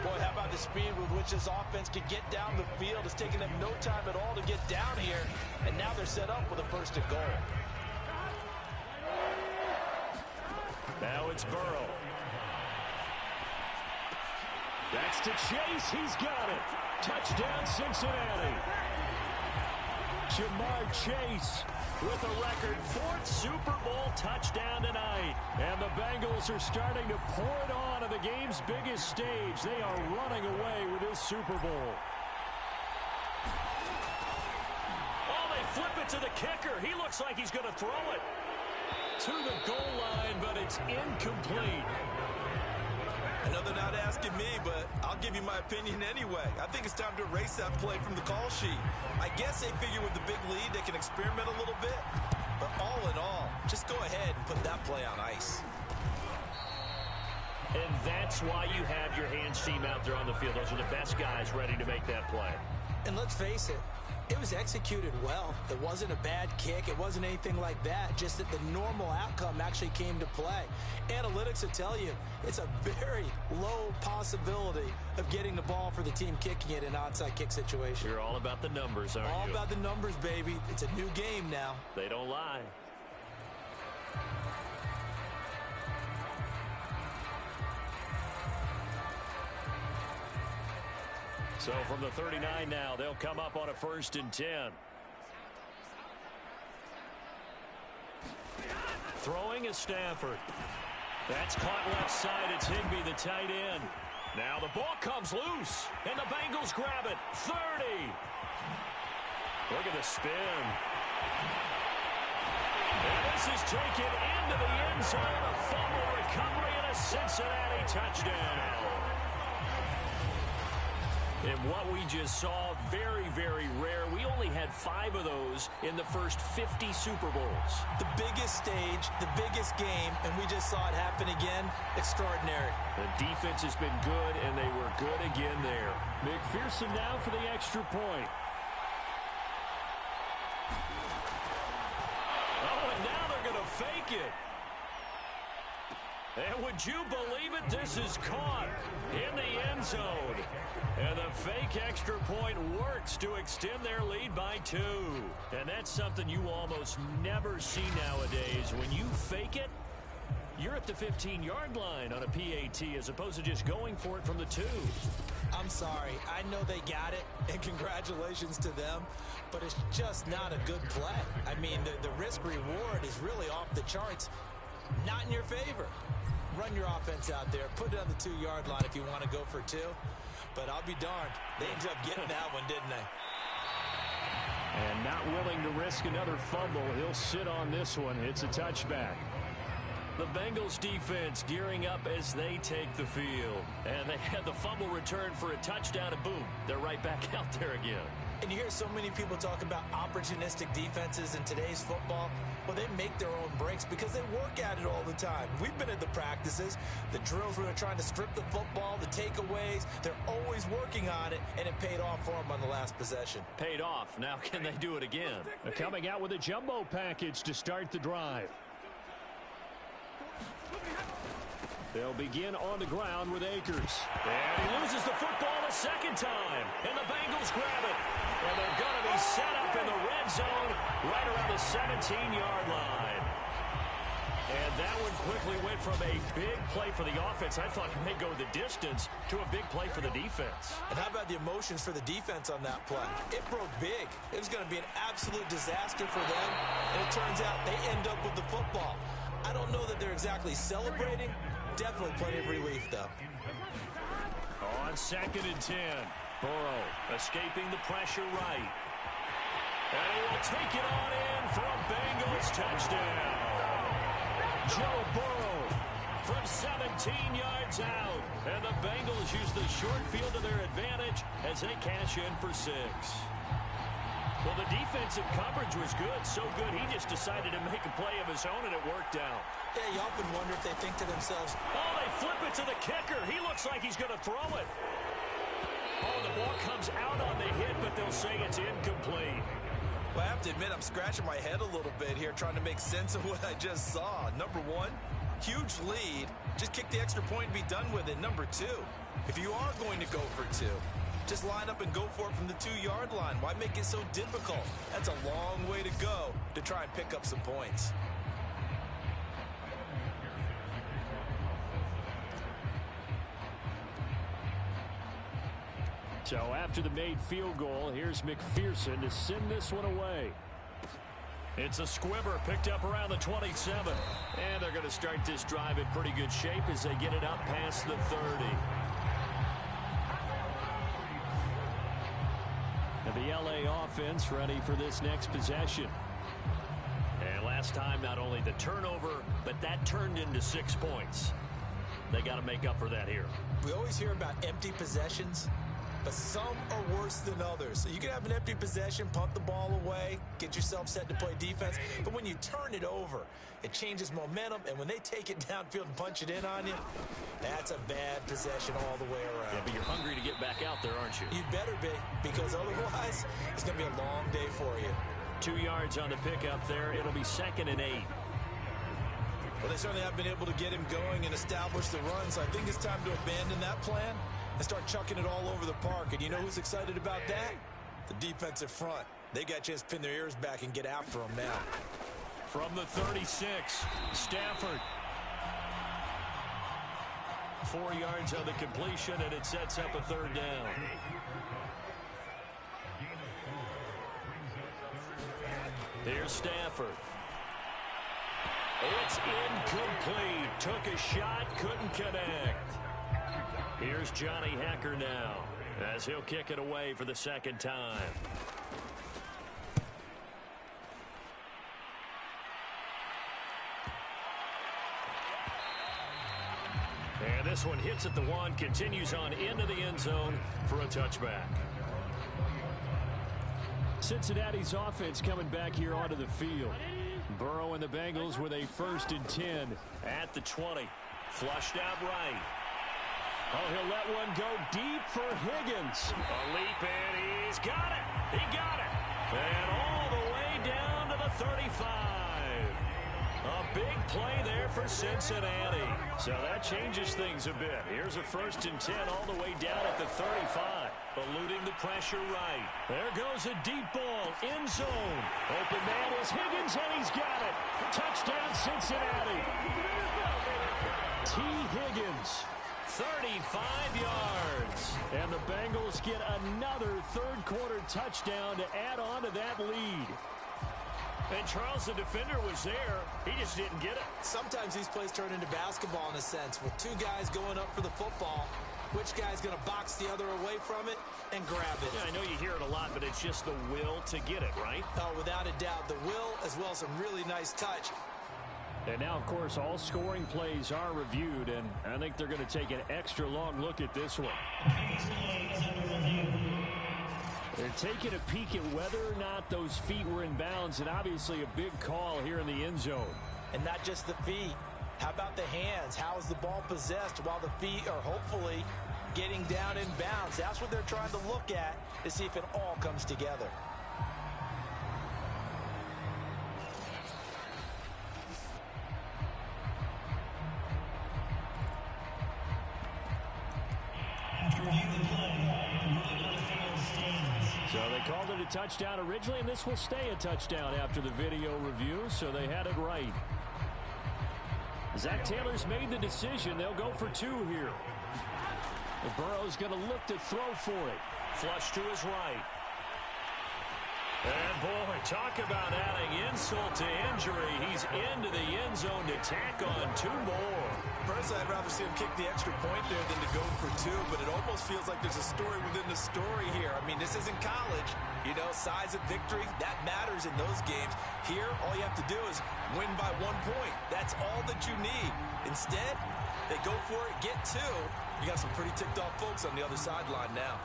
C: Boy, how about the speed with which this offense can get down the field? It's taken them no time at all to get down here, and now they're set up with a first and goal.
A: Now it's Burrow. That's to Chase. He's got it. Touchdown, Cincinnati. Jamar Chase with a record 4th Super Bowl touchdown tonight. And the Bengals are starting to pour it on the game's biggest stage. They are running away with this Super Bowl. Oh, they flip it to the kicker. He looks like he's going to throw it to the goal line, but it's incomplete.
C: I know they're not asking me, but I'll give you my opinion anyway. I think it's time to erase that play from the call sheet. I guess they figure with the big lead they can experiment a little bit. But all in all, just go ahead and put that play on ice.
A: And that's why you have your hands team out there on the field. Those are the best guys ready to make that play.
B: And let's face it, it was executed well. It wasn't a bad kick. It wasn't anything like that. Just that the normal outcome actually came to play. Analytics will tell you it's a very low possibility of getting the ball for the team kicking it in an onside kick situation.
A: You're all about the numbers, aren't you?
B: All about the numbers, baby. It's a new game now.
A: They don't lie. So from the 39 now, they'll come up on a 1st and 10. Throwing is Stafford. That's caught left side. It's Higbee, the tight end. Now the ball comes loose, and the Bengals grab it. 30. Look at the spin. And this is taken into the end zone. A fumble recovery and a Cincinnati touchdown. And what we just saw, very, very rare. We only had 5 of those in the first 50 Super Bowls.
B: The biggest stage, the biggest game, and we just saw it happen again. Extraordinary.
A: The defense has been good, and they were good again there. McPherson now for the extra point. Oh, and now they're going to fake it. And would you believe it? This is caught in the end zone. And the fake extra point works to extend their lead by 2. And that's something you almost never see nowadays. When you fake it, you're at the 15-yard line on a PAT as opposed to just going for it from the 2.
B: I'm sorry. I know they got it, and congratulations to them, but it's just not a good play. I mean, the risk-reward is really off the charts. Not in your favor. Run your offense out there. Put it on the 2-yard line if you want to go for 2. But I'll be darned. They ended up getting that one, didn't they?
A: And not willing to risk another fumble. He'll sit on this one. It's a touchback. The Bengals defense gearing up as they take the field. And they had the fumble return for a touchdown, and boom, they're right back out there again.
C: And you hear so many people talk about opportunistic defenses in today's football. Well, they make their own breaks because they work at it all the time. We've been at the practices, the drills where they're trying to strip the football, the takeaways. They're always working on it, and it paid off for them on the last possession.
A: Paid off. Now can they do it again? They're coming out with a jumbo package to start the drive. They'll begin on the ground with Akers. And he loses the football a second time. And the Bengals grab it. And they're going to be set up in the red zone right around the 17-yard line. And that one quickly went from a big play for the offense, I thought it may go the distance, to a big play for the defense.
C: And how about the emotions for the defense on that play? It broke big. It was going to be an absolute disaster for them. And it turns out they end up with the football. I don't know that they're exactly celebrating. Definitely plenty of relief, though.
A: On 2nd and 10, Burrow escaping the pressure right. And he will take it on in for a Bengals touchdown. Joe Burrow from 17 yards out. And the Bengals use the short field to their advantage as they cash in for 6. Well, the defensive coverage was good, so good he just decided to make a play of his own, and it worked out.
C: Yeah, you often wonder if they think to themselves,
A: oh, they flip it to the kicker. He looks like he's going to throw it. Oh, the ball comes out on the hit, but they'll say it's incomplete.
C: Well, I have to admit, I'm scratching my head a little bit here trying to make sense of what I just saw. Number one, huge lead. Just kick the extra point and be done with it. Number two, if you are going to go for 2, just line up and go for it from the 2-yard line. Why make it so difficult? That's a long way to go to try and pick up some points.
A: So after the made field goal, here's McPherson to send this one away. It's a squibber picked up around the 27. And they're going to start this drive in pretty good shape as they get it up past the 30. And the LA offense ready for this next possession. And last time, not only the turnover, but that turned into 6 points. They got to make up for that here.
C: We always hear about empty possessions, but some are worse than others. So you can have an empty possession, punt the ball away, get yourself set to play defense. But when you turn it over, it changes momentum. And when they take it downfield and punch it in on you, that's a bad possession all the way around.
A: Yeah, but you're hungry to get back out there, aren't you?
C: You better be, because otherwise, it's going to be a long day for you.
A: 2 yards on the pickup there. It'll be 2nd and 8.
C: Well, they certainly have been able to get him going and establish the run, so I think it's time to abandon that plan and start chucking it all over the park. And you know who's excited about that? The defensive front. They got a chance to pin their ears back and get after him now.
A: From the 36, Stafford. 4 yards on the completion, and it sets up a 3rd down. Here's Stafford. It's incomplete. Took a shot, couldn't connect. Here's Johnny Hacker now as he'll kick it away for the 2nd time. And this one hits at the 1, continues on into the end zone for a touchback. Cincinnati's offense coming back here onto the field. Burrow and the Bengals with a 1st and 10 at the 20. Flushed out right. Oh, he'll let one go deep for Higgins. A leap in. He's got it. He got it. And all the way down to the 35. A big play there for Cincinnati. So that changes things a bit. Here's a 1st and 10 all the way down at the 35. Eluding the pressure right. There goes a deep ball. End zone. Open man is Higgins, and he's got it. Touchdown, Cincinnati. T. Higgins. 35 yards. And the Bengals get another 3rd quarter touchdown to add on to that lead. And Charles, the defender, was there. He just didn't get it.
C: Sometimes these plays turn into basketball in a sense, with 2 guys going up for the football. Which guy's going to box the other away from it and grab it?
A: Yeah, I know you hear it a lot, but it's just the will to get it, right?
C: Oh, without a doubt. The will as well as some really nice touch.
A: And now, of course, all scoring plays are reviewed, and I think they're going to take an extra long look at this one. They're taking a peek at whether or not those feet were in bounds, and obviously a big call here in the end zone.
C: And not just the feet. How about the hands? How is the ball possessed while the feet are hopefully getting down in bounds? That's what they're trying to look at to see if it all comes together.
D: After reviewing the play, the ruling on the field stands.
A: So they called it a touchdown originally, and this will stay a touchdown after the video review, so they had it right. Zach Taylor's made the decision. They'll go for two here. Burrow's going to look to throw for it. Flush to his right. And, boy, talk about adding insult to injury. He's into the end zone to tack on two more.
C: Personally, I'd rather see him kick the extra point there than to go for two, but it almost feels like there's a story within the story here. I mean, this isn't college. You know, size of victory, that matters in those games. Here, all you have to do is win by 1 point. That's all that you need. Instead, they go for it, get two. You got some pretty ticked off folks on the other sideline now.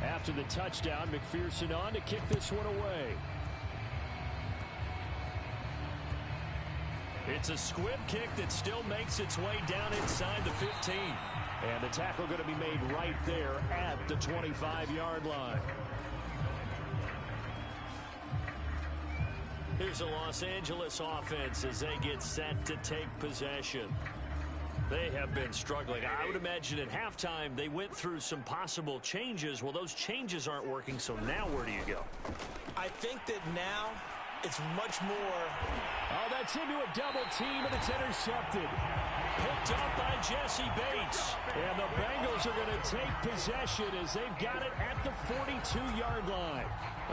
A: After the touchdown, McPherson on to kick this one away. It's a squib kick that still makes its way down inside the 15. And the tackle going to be made right there at the 25-yard line. Here's a Los Angeles offense as they get set to take possession. They have been struggling. I would imagine at halftime they went through some possible changes. Well, those changes aren't working, so now where do you go?
C: I think that now it's much more.
A: Oh, that's into a double team, and it's intercepted. Picked up by Jesse Bates. And the Bengals are going to take possession as they've got it at the 42-yard line.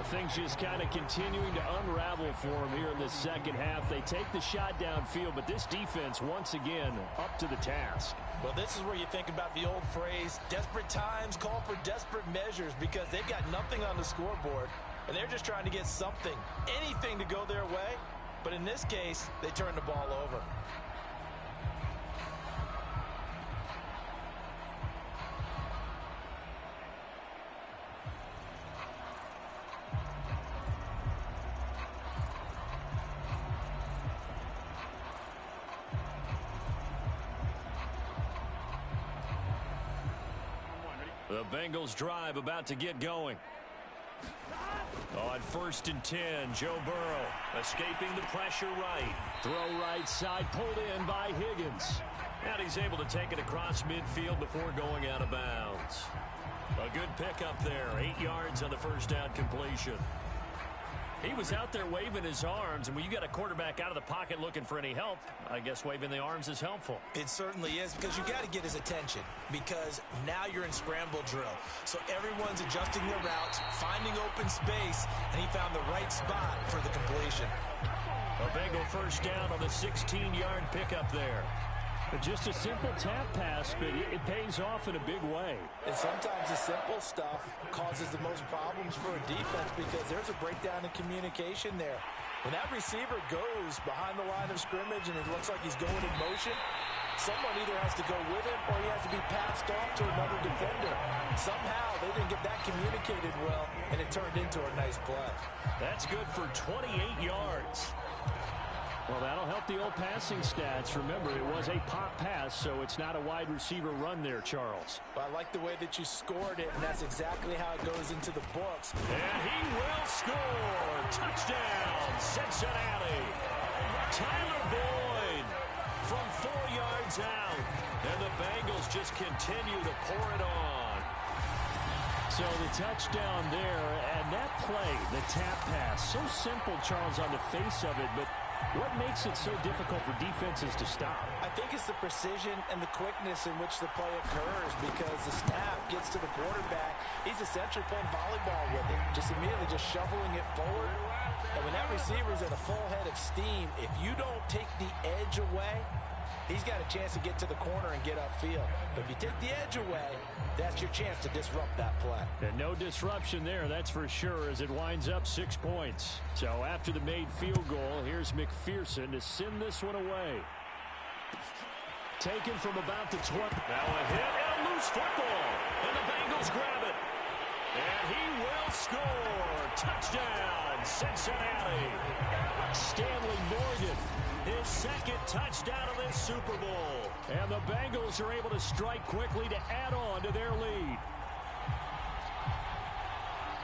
A: Things just kind of continuing to unravel for them here in the second half. They take the shot downfield, but this defense, once again, up to the task.
C: Well, this is where you think about the old phrase, desperate times call for desperate measures, because they've got nothing on the scoreboard, and they're just trying to get something, anything to go their way. But in this case, they turn the ball over.
A: The Bengals drive about to get going. On 1st and 10, Joe Burrow escaping the pressure right. Throw right side, pulled in by Higgins. And he's able to take it across midfield before going out of bounds. A good pickup there, 8 yards on the first down completion. He was out there waving his arms, and when you got a quarterback out of the pocket looking for any help, I guess waving the arms is helpful.
C: It certainly is, because you got to get his attention, because now you're in scramble drill. So everyone's adjusting their routes, finding open space, and he found the right spot for the completion.
A: A Bengal first down on the 16-yard pickup there. But just a simple tap pass, but it pays off in a big way.
C: And sometimes the simple stuff causes the most problems for a defense, because there's a breakdown in communication there. When that receiver goes behind the line of scrimmage and it looks like he's going in motion, someone either has to go with him or he has to be passed off to another defender. Somehow they didn't get that communicated well, and it turned into a nice play.
A: That's good for 28 yards. Well, that'll help the old passing stats. Remember, it was a pop pass, so it's not a wide receiver run there, Charles.
C: Well, I like the way that you scored it, and that's exactly how it goes into the books.
A: And he will score. Touchdown, Cincinnati. Tyler Boyd from 4 yards out. And the Bengals just continue to pour it on. So the touchdown there, and that play, the tap pass, so simple, Charles, on the face of it, but what makes it so difficult for defenses to stop?
C: I think it's the precision and the quickness in which the play occurs, because the snap gets to the quarterback. He's essentially playing volleyball with it, just immediately just shoveling it forward. And when that receiver's at a full head of steam, if you don't take the edge away, he's got a chance to get to the corner and get upfield. But if you take the edge away, that's your chance to disrupt that play.
A: And no disruption there, that's for sure, as it winds up 6 points. So after the made field goal, here's McPherson to send this one away. Taken from about the 20. Now a hit and a loose football. And the Bengals grab it. And he will score. Touchdown, Cincinnati. Stanley Morgan, his second touchdown of this Super Bowl. And the Bengals are able to strike quickly to add on to their lead.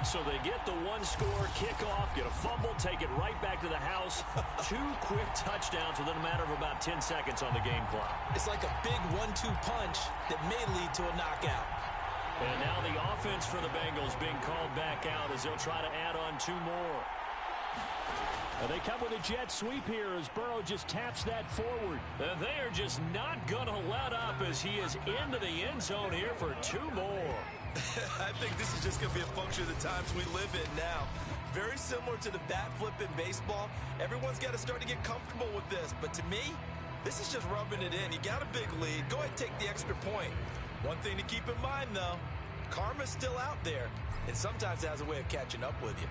A: So they get the one-score kickoff, get a fumble, take it right back to the house. 2 quick touchdowns within a matter of about 10 seconds on the game clock.
C: It's like a big 1-2 punch that may lead to a knockout.
A: And now the offense for the Bengals being called back out as they'll try to add on 2 more. And they come with a jet sweep here as Burrow just taps that forward. And they are just not going to let up as he is into the end zone here for 2 more.
C: I think this is just going to be a function of the times we live in now. Very similar to the bat flip in baseball. Everyone's got to start to get comfortable with this. But to me, this is just rubbing it in. You got a big lead. Go ahead and take the extra point. One thing to keep in mind, though, karma's still out there. And sometimes it has a way of catching up with you.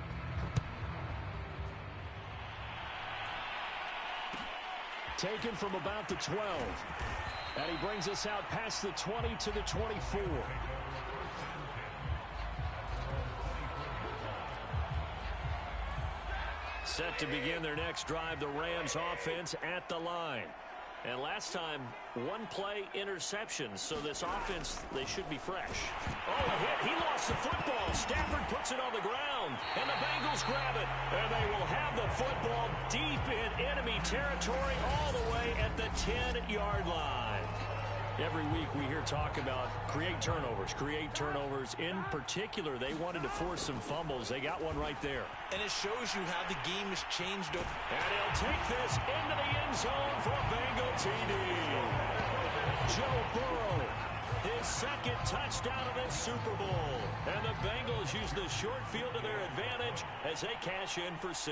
A: Taken from about the 12. And he brings us out past the 20 to the 24. Set to begin their next drive, the Rams offense at the line. And last time, 1 play interception, so this offense, they should be fresh. Oh, a hit. He lost the football. Stafford puts it on the ground, and the Bengals grab it. And they will have the football deep in enemy territory all the way at the 10-yard line. Every week we hear talk about create turnovers. In particular, they wanted to force some fumbles. They got one right there.
C: And it shows you how the game has changed.
A: And he'll take this into the end zone for a Bengal TD. Joe Burrow, his second touchdown of this Super Bowl. And the Bengals use the short field to their advantage as they cash in for 6.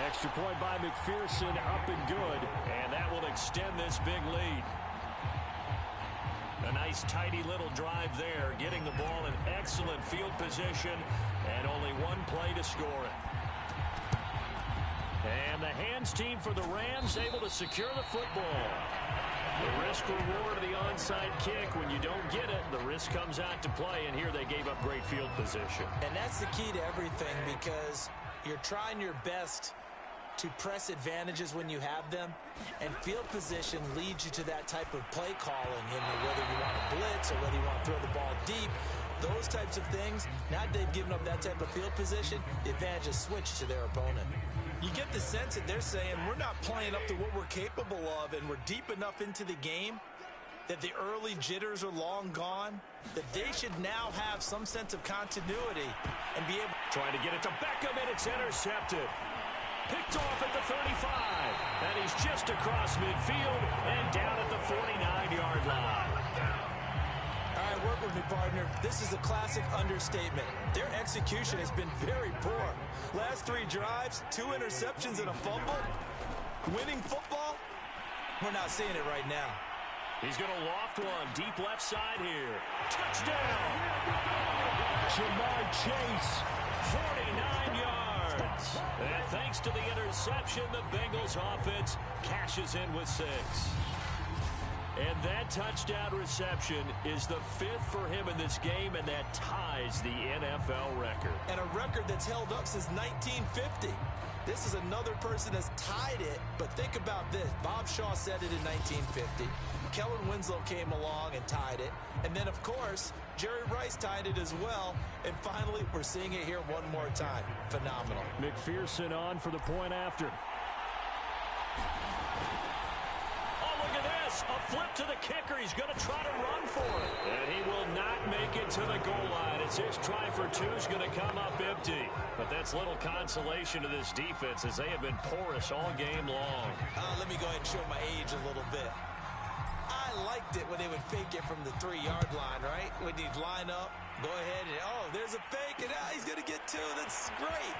A: Extra point by McPherson, up and good, and that will extend this big lead. A nice, tidy little drive there, getting the ball in excellent field position, and only 1 play to score it. And the hands team for the Rams able to secure the football. The risk-reward of the onside kick, when you don't get it, the risk comes out to play, and here they gave up great field position.
C: And that's the key to everything, because you're trying your best to press advantages when you have them, and field position leads you to that type of play calling, whether you want to blitz or whether you want to throw the ball deep. Those types of things, now that they've given up that type of field position, the advantage is switched to their opponent. You get the sense that they're saying, we're not playing up to what we're capable of, and we're deep enough into the game that the early jitters are long gone, that they should now have some sense of continuity and be able...
A: Trying to get it to Beckham, and it's intercepted. Picked off at the 35, and he's just across midfield and down at the 49-yard line.
C: All right, work with me, partner. This is a classic understatement. Their execution has been very poor. Last 3 drives, 2 interceptions and a fumble. Winning football? We're not seeing it right now.
A: He's going to loft one deep left side here. Touchdown! Jamar Chase, 49 yards. And thanks to the interception, the Bengals offense cashes in with 6. And that touchdown reception is the 5th for him in this game, and that ties the NFL record.
C: And a record that's held up since 1950. This is another person that's tied it, but think about this. Bob Shaw said it in 1950. Kellen Winslow came along and tied it. And then, of course, Jerry Rice tied it as well. And finally, we're seeing it here one more time. Phenomenal.
A: McPherson on for the point after. Oh, look at this. A flip to the kicker. He's going to try to run for it. And he will not make it to the goal line as his try for 2 is going to come up empty. But that's little consolation to this defense as they have been porous all game long.
C: Let me go ahead and show my age a little bit. I liked it when they would fake it from the 3-yard line, right? When you'd line up, go ahead and, oh, there's a fake, and he's going to get 2. That's great.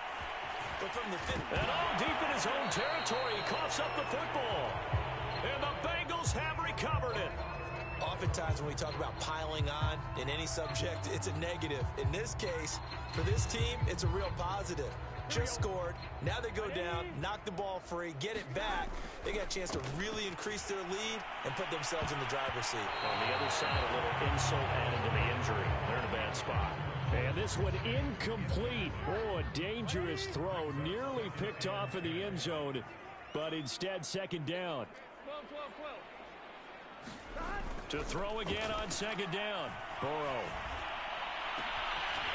C: But from the fifth.
A: And deep in his own territory, he coughs up the football. And the Bengals have recovered it.
C: Oftentimes when we talk about piling on in any subject, it's a negative. In this case, for this team, it's a real positive. Just scored. Now they go down, knock the ball free, get it back. They got a chance to really increase their lead and put themselves in the driver's seat.
A: On the other side, a little insult added to the injury. They're in a bad spot. And this one incomplete. Oh, a dangerous throw. Nearly picked off in the end zone, but instead second down. To throw again on second down. Burrow.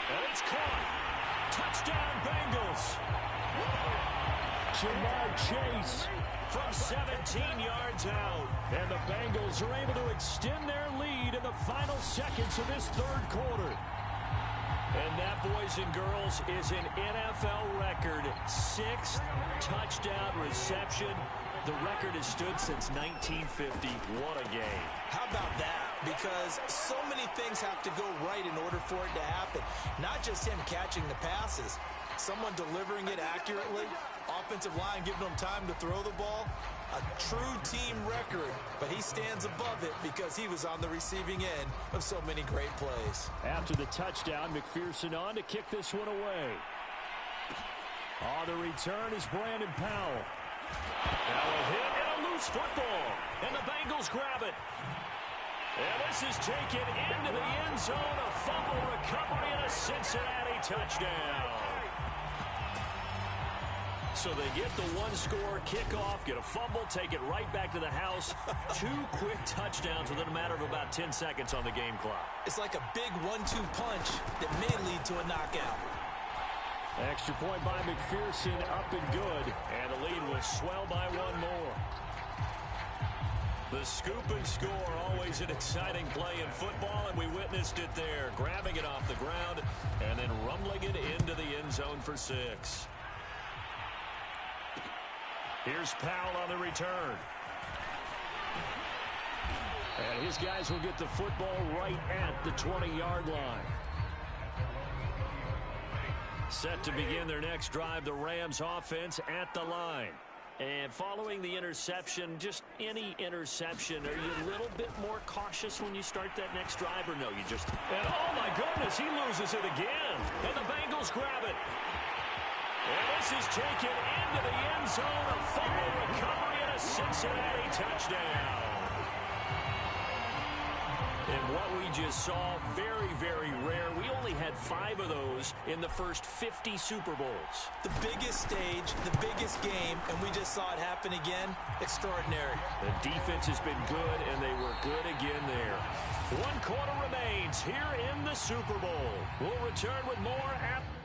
A: And it's caught. Touchdown, Bengals. Jamar Chase from 17 yards out. And the Bengals are able to extend their lead in the final seconds of this third quarter. And that, boys and girls, is an NFL record. 6th touchdown reception. The record has stood since 1950. What a game.
C: How about that? Because so many things have to go right in order for it to happen. Not just him catching the passes. Someone delivering it accurately. Offensive line giving them time to throw the ball. A true team record. But he stands above it because he was on the receiving end of so many great plays.
A: After the touchdown, McPherson on to kick this one away. On the return is Brandon Powell. Now a hit and a loose football. And the Bengals grab it. And this is taken into the end zone. A fumble recovery and a Cincinnati touchdown. So they get the one-score kickoff, get a fumble, take it right back to the house. 2 quick touchdowns within a matter of about 10 seconds on the game clock.
C: It's like a big 1-2 punch that may lead to a knockout.
A: Extra point by McPherson, up and good. And the lead will swell by one more. The scoop and score, always an exciting play in football, and we witnessed it there. Grabbing it off the ground and then rumbling it into the end zone for 6. Here's Powell on the return. And his guys will get the football right at the 20-yard line. Set to begin their next drive, the Rams offense at the line. And following the interception, just any interception, are you a little bit more cautious when you start that next drive, or no? You just... And oh my goodness, he loses it again. And the Bengals grab it. And this is taken into the end zone. A fumble recovery and a Cincinnati touchdown. And what we just saw, very, very rare. We only had 5 of those in the first 50 Super Bowls.
C: The biggest stage, the biggest game, and we just saw it happen again. Extraordinary.
A: The defense has been good, and they were good again there. 1 quarter remains here in the Super Bowl. We'll return with more after.